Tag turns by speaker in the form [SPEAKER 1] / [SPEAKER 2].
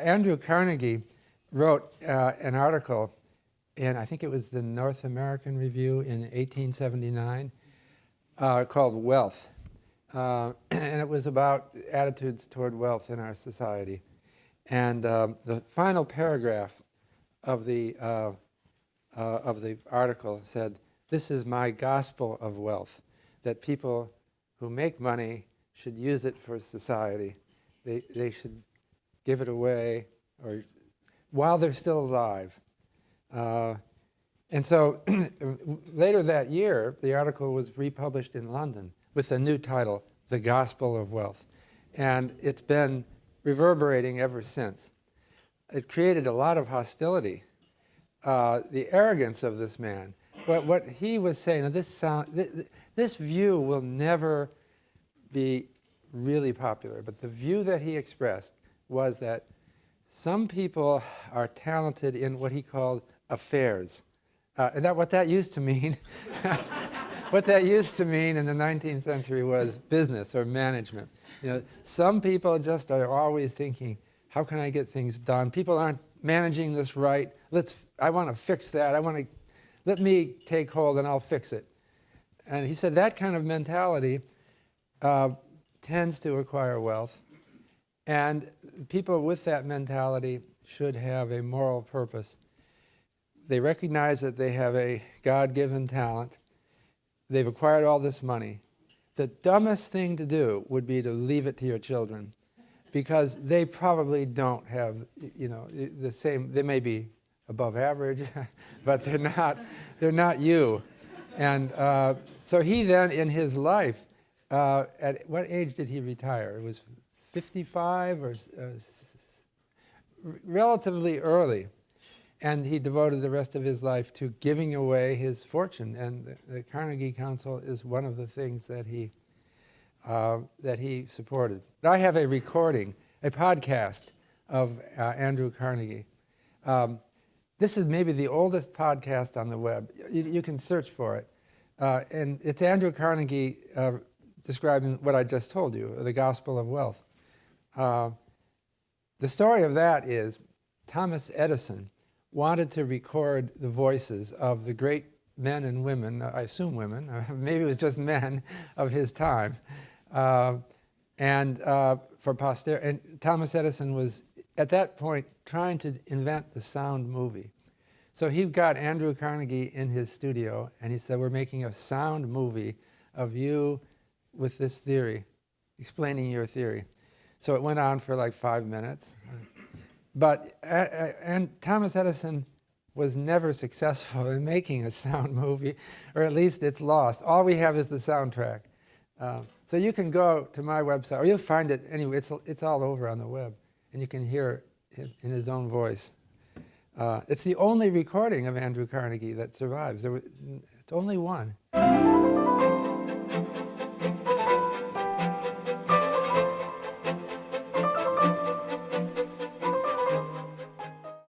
[SPEAKER 1] Andrew Carnegie wrote an article in, I think it was the North American Review in 1879, called Wealth. And it was about attitudes toward wealth in our society. And the final paragraph of the article said, "This is my gospel of wealth, that people who make money should use it for society. They should give it away or while they're still alive." And so later that year, the article was republished in London with the new title, The Gospel of Wealth. And it's been reverberating ever since. It created a lot of hostility. The arrogance of this man. What he was saying, this view will never be really popular, but the view that he expressed was that some people are talented in what he called affairs. And what that used to mean, what that used to mean in the 19th century was business or management. You know, some people just are always thinking, how can I get things done? People aren't managing this right. I want to fix that. Let me take hold and I'll fix it. And he said that kind of mentality tends to acquire wealth. And people with that mentality should have a moral purpose. They recognize that they have a God-given talent. They've acquired all this money. The dumbest thing to do would be to leave it to your children, because they probably don't have, the same. They may be above average, but they're not you. And so he then, in his life, at what age did he retire? It was 55 or relatively early. And he devoted the rest of his life to giving away his fortune. And the Carnegie Council is one of the things that he supported. But I have a recording, a podcast of Andrew Carnegie. This is maybe the oldest podcast on the web. You can search for it. And it's Andrew Carnegie describing what I just told you, the gospel of wealth. The story of that is Thomas Edison wanted to record the voices of the great men and women, I assume women, maybe it was just men of his time, and for posterity. And Thomas Edison was, at that point, trying to invent the sound movie. So he got Andrew Carnegie in his studio, and he said, "We're making a sound movie of you with this theory, explaining your theory." So it went on for like 5 minutes. But and Thomas Edison was never successful in making a sound movie, or at least it's lost. All we have is the soundtrack. So you can go to my website, or you'll find it anyway. It's all over on the web, and you can hear it in his own voice. It's the only recording of Andrew Carnegie that survives. It's only one.